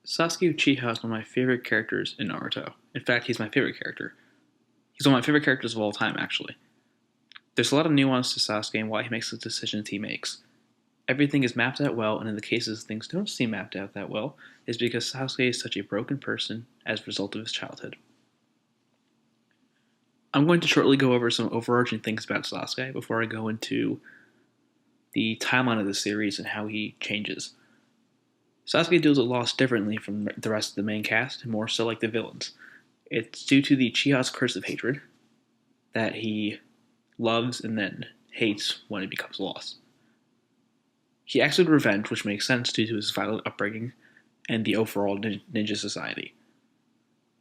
Sasuke Uchiha is one of my favorite characters in Naruto. In fact, he's my favorite character. He's one of my favorite characters of all time, actually. There's a lot of nuance to Sasuke and why he makes the decisions he makes. Everything is mapped out well, and in the cases things don't seem mapped out that well, is because Sasuke is such a broken person as a result of his childhood. I'm going to shortly go over some overarching things about Sasuke before I go into the timeline of the series and how he changes. Sasuke deals with loss differently from the rest of the main cast, and more so like the villains. It's due to the Uchiha's curse of hatred that he loves and then hates when it becomes lost. He acts with revenge, which makes sense due to his violent upbringing and the overall ninja society.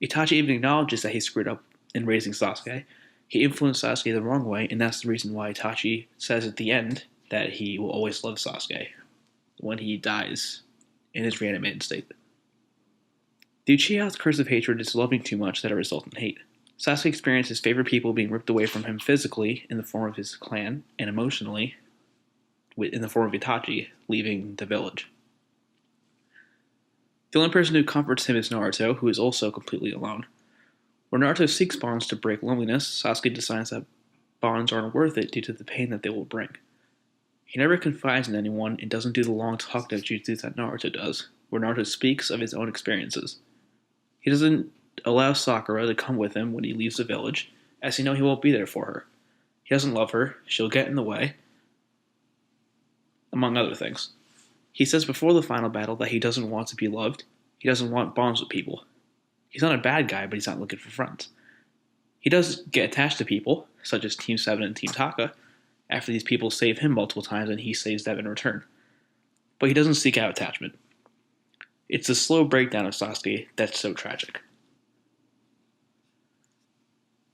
Itachi even acknowledges that he screwed up in raising Sasuke. He influenced Sasuke the wrong way, and that's the reason why Itachi says at the end that he will always love Sasuke when he dies in his reanimated state. The Uchiha's curse of hatred is loving too much that it results in hate. Sasuke experienced his favorite people being ripped away from him physically in the form of his clan, and emotionally in the form of Itachi leaving the village. The only person who comforts him is Naruto, who is also completely alone. Where Naruto seeks bonds to break loneliness, Sasuke decides that bonds aren't worth it due to the pain that they will bring. He never confides in anyone and doesn't do the long talkative jutsu that Naruto does, where Naruto speaks of his own experiences. He doesn't allow Sakura to come with him when he leaves the village, as he knows he won't be there for her. He doesn't love her, she'll get in the way, among other things. He says before the final battle that he doesn't want to be loved, he doesn't want bonds with people. He's not a bad guy, but he's not looking for friends. He does get attached to people, such as Team 7 and Team Taka, after these people save him multiple times and he saves them in return. But he doesn't seek out attachment. It's the slow breakdown of Sasuke that's so tragic.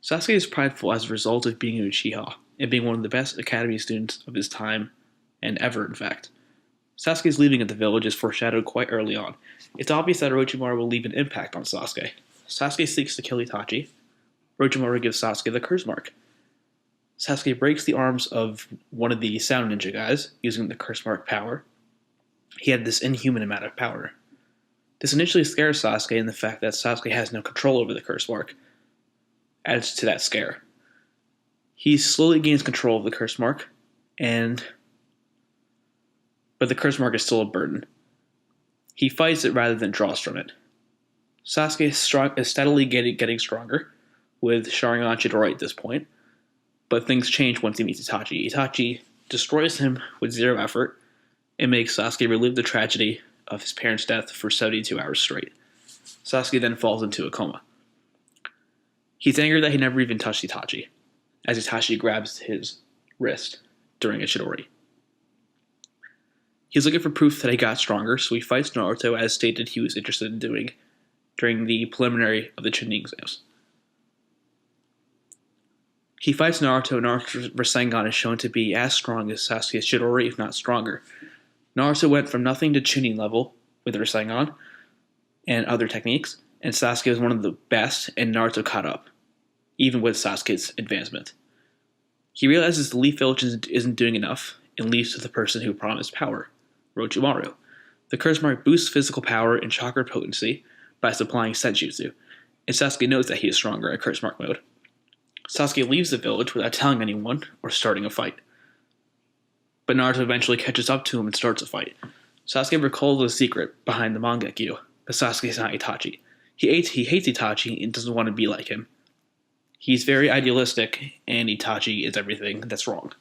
Sasuke is prideful as a result of being an Uchiha, and being one of the best academy students of his time, and ever in fact. Sasuke's leaving of the village is foreshadowed quite early on. It's obvious that Orochimaru will leave an impact on Sasuke. Sasuke seeks to kill Itachi. Orochimaru gives Sasuke the curse mark. Sasuke breaks the arms of one of the sound ninja guys using the curse mark power. He had this inhuman amount of power. This initially scares Sasuke, and the fact that Sasuke has no control over the curse mark adds to that scare. He slowly gains control of the curse mark, but the curse mark is still a burden. He fights it rather than draws from it. Sasuke is steadily getting stronger, with Sharingan Chidori at this point, but things change once he meets Itachi. Itachi destroys him with zero effort and makes Sasuke relive the tragedy of his parents' death for 72 hours straight. Sasuke then falls into a coma. He's angered that he never even touched Itachi, as Itachi grabs his wrist during a Chidori. He's looking for proof that he got stronger, so he fights Naruto as stated he was interested in doing during the preliminary of the Chunin exams. He fights Naruto. Naruto's Rasengan is shown to be as strong as Sasuke's Chidori, if not stronger. Naruto went from nothing to Chunin level with Rasengan and other techniques, and Sasuke was one of the best, and Naruto caught up, even with Sasuke's advancement. He realizes the Leaf Village isn't doing enough, and leaves to the person who promised power, Orochimaru. The curse mark boosts physical power and chakra potency by supplying senjutsu, and Sasuke knows that he is stronger in curse mark mode. Sasuke leaves the village without telling anyone or starting a fight. But Naruto eventually catches up to him and starts a fight. Sasuke recalls the secret behind the Mangekyo, but Sasuke is not Itachi. He hates Itachi and doesn't want to be like him. He's very idealistic, and Itachi is everything that's wrong.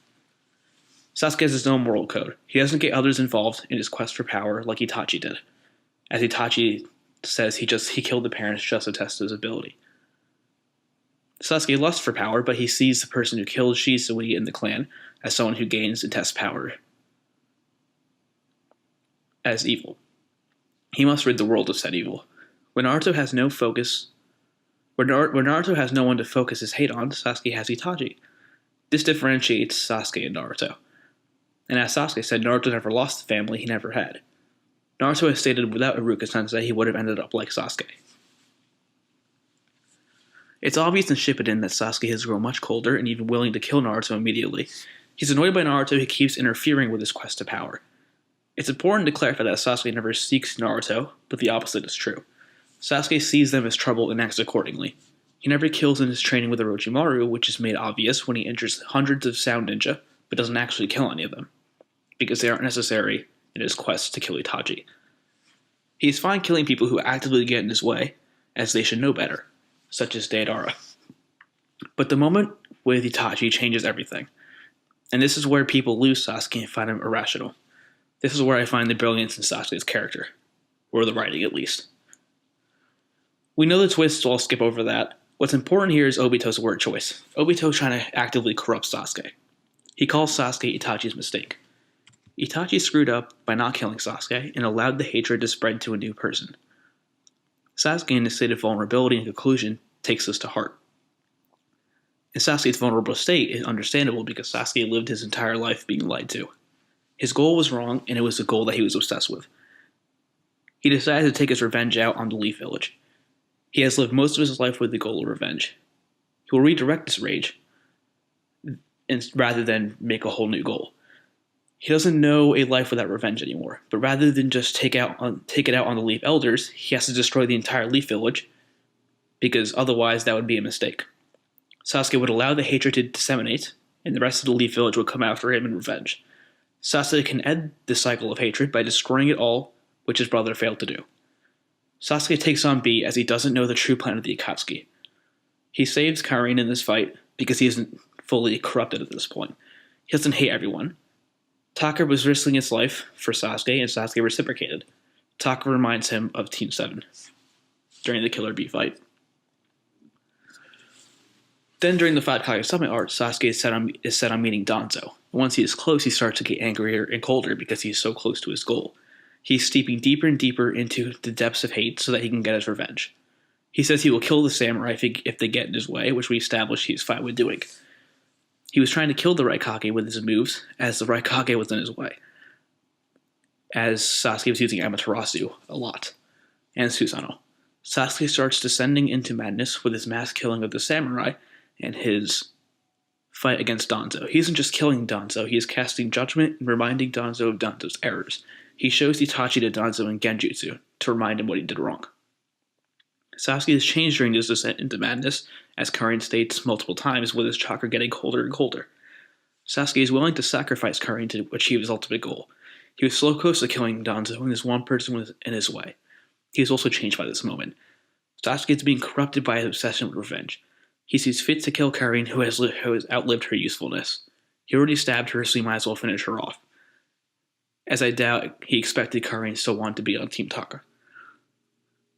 Sasuke has his own moral code. He doesn't get others involved in his quest for power like Itachi did. As Itachi says, he killed the parents just to test his ability. Sasuke lusts for power, but he sees the person who killed Shisui in the clan as someone who gains and tests power as evil. He must rid the world of said evil. When Naruto has no one to focus his hate on, Sasuke has Itachi. This differentiates Sasuke and Naruto. And as Sasuke said, Naruto never lost the family he never had. Naruto has stated without Iruka Sensei he would have ended up like Sasuke. It's obvious in Shippuden that Sasuke has grown much colder and even willing to kill Naruto immediately. He's annoyed by Naruto who keeps interfering with his quest to power. It's important to clarify that Sasuke never seeks Naruto, but the opposite is true. Sasuke sees them as trouble and acts accordingly. He never kills in his training with Orochimaru, which is made obvious when he enters hundreds of sound ninja, but doesn't actually kill any of them, because they aren't necessary in his quest to kill Itachi. He is fine killing people who actively get in his way, as they should know better, such as Deidara. But the moment with Itachi changes everything, and this is where people lose Sasuke and find him irrational. This is where I find the brilliance in Sasuke's character, or the writing at least. We know the twist, so I'll skip over that. What's important here is Obito's word choice. Obito's trying to actively corrupt Sasuke. He calls Sasuke Itachi's mistake. Itachi screwed up by not killing Sasuke and allowed the hatred to spread to a new person. Sasuke, in a state of vulnerability and conclusion, takes this to heart. And Sasuke's vulnerable state is understandable because Sasuke lived his entire life being lied to. His goal was wrong, and it was a goal that he was obsessed with. He decided to take his revenge out on the Leaf Village. He has lived most of his life with the goal of revenge. He will redirect this rage, rather than make a whole new goal. He doesn't know a life without revenge anymore, but rather than just take it out on the Leaf Elders, he has to destroy the entire Leaf Village, because otherwise that would be a mistake. Sasuke would allow the hatred to disseminate, and the rest of the Leaf Village would come after him in revenge. Sasuke can end the cycle of hatred by destroying it all, which his brother failed to do. Sasuke takes on B as he doesn't know the true plan of the Akatsuki. He saves Karin in this fight because he isn't fully corrupted at this point. He doesn't hate everyone. Taka was risking his life for Sasuke, and Sasuke reciprocated. Taka reminds him of Team 7 during the Killer Bee fight. Then during the Five Kage Summit arc, Sasuke is set on meeting Danzo. Once he is close, he starts to get angrier and colder because he is so close to his goal. He's steeping deeper and deeper into the depths of hate so that he can get his revenge. He says he will kill the samurai if they get in his way, which we established he is fine with doing. He was trying to kill the Raikage with his moves, as the Raikage was in his way, as Sasuke was using Amaterasu a lot, and Susanoo. Sasuke starts descending into madness with his mass killing of the samurai and his fight against Danzo. He isn't just killing Danzo, he is casting judgment and reminding Danzo of Danzo's errors. He shows Itachi to Danzo in Genjutsu to remind him what he did wrong. Sasuke has changed during his descent into madness, as Karin states multiple times, with his chakra getting colder and colder. Sasuke is willing to sacrifice Karin to achieve his ultimate goal. He was so close to killing Danzo, and this one person was in his way. He is also changed by this moment. Sasuke is being corrupted by his obsession with revenge. He sees fit to kill Karin, who has outlived her usefulness. He already stabbed her, so he might as well finish her off. As I doubt he expected Karin still wanted to be on Team Taka.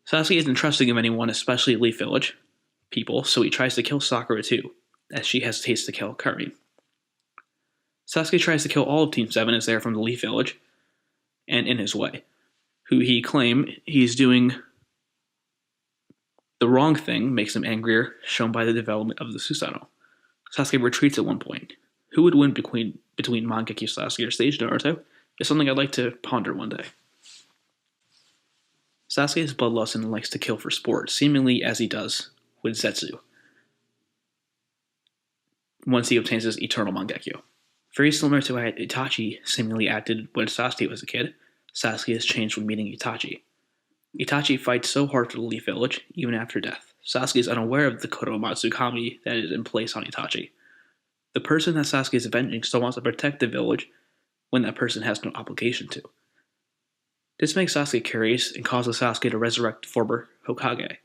Sasuke isn't trusting of anyone, especially Leaf Village people, so he tries to kill Sakura too, as she hesitates to kill Karin. Sasuke tries to kill all of Team 7 as they are from the Leaf Village, and in his way, who he claims he's doing the wrong thing makes him angrier, shown by the development of the Susanoo. Sasuke retreats at one point. Who would win between Mangekyo Sasuke or Sage Naruto is something I'd like to ponder one day. Sasuke is bloodlust and likes to kill for sport, seemingly as he does with Zetsu, once he obtains his eternal Mangekyo. Very similar to how Itachi seemingly acted when Sasuke was a kid, Sasuke has changed when meeting Itachi. Itachi fights so hard for the Leaf Village, even after death. Sasuke is unaware of the Kodomatsu Kami that is in place on Itachi. The person that Sasuke is avenging still wants to protect the village when that person has no obligation to. This makes Sasuke curious and causes Sasuke to resurrect the former Hokage.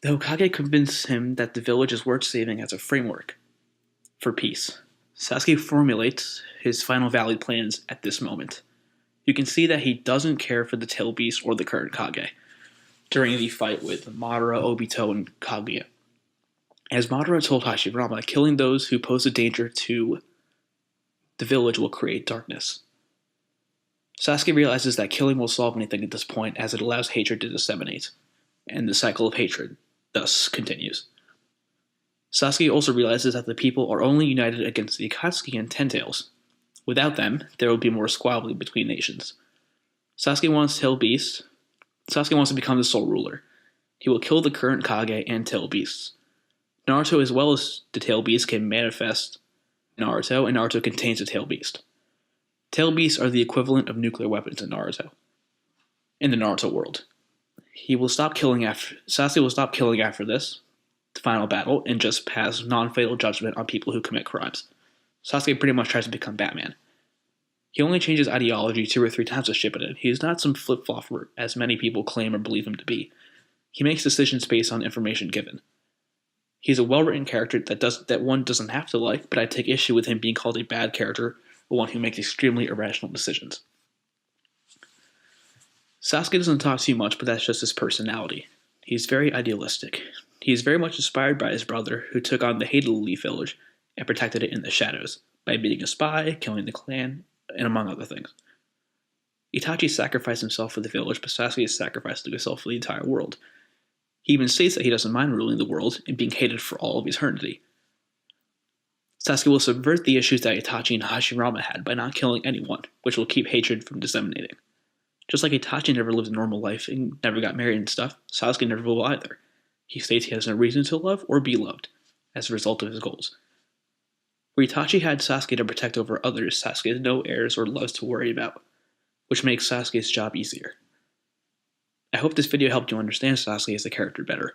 The Hokage convinces him that the village is worth saving as a framework for peace. Sasuke formulates his final valid plans at this moment. You can see that he doesn't care for the Tail Beast or the current Kage during the fight with Madara, Obito, and Kaguya. As Madara told Hashirama, killing those who pose a danger to the village will create darkness. Sasuke realizes that killing will solve anything at this point, as it allows hatred to disseminate, and the cycle of hatred thus continues. Sasuke also realizes that the people are only united against the Akatsuki and Ten Tails. Without them, there would be more squabbling between nations. Sasuke wants to become the sole ruler. He will kill the current Kage and Tail Beasts. Naruto, as well as the Tail Beast, can manifest Naruto, and Naruto contains the Tail Beast. Tail beasts are the equivalent of nuclear weapons in Naruto. In the Naruto world. Sasuke will stop killing after this final battle and just pass non-fatal judgment on people who commit crimes. Sasuke pretty much tries to become Batman. He only changes ideology 2 or 3 times with Shippuden. He is not some flip-flopper as many people claim or believe him to be. He makes decisions based on information given. He's a well-written character that one doesn't have to like, but I take issue with him being called a bad character or one who makes extremely irrational decisions. Sasuke doesn't talk too much, but that's just his personality. He's very idealistic. He is very much inspired by his brother, who took on the hated Leaf Village and protected it in the shadows by being a spy, killing the clan, and among other things. Itachi sacrificed himself for the village, but Sasuke is sacrificing himself for the entire world. He even states that he doesn't mind ruling the world and being hated for all of eternity. Sasuke will subvert the issues that Itachi and Hashirama had by not killing anyone, which will keep hatred from disseminating. Just like Itachi never lived a normal life and never got married and stuff, Sasuke never will either. He states he has no reason to love or be loved as a result of his goals. Where Itachi had Sasuke to protect over others, Sasuke has no heirs or loves to worry about, which makes Sasuke's job easier. I hope this video helped you understand Sasuke as a character better.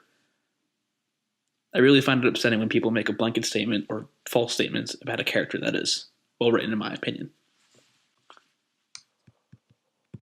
I really find it upsetting when people make a blanket statement or false statements about a character that is well written in my opinion.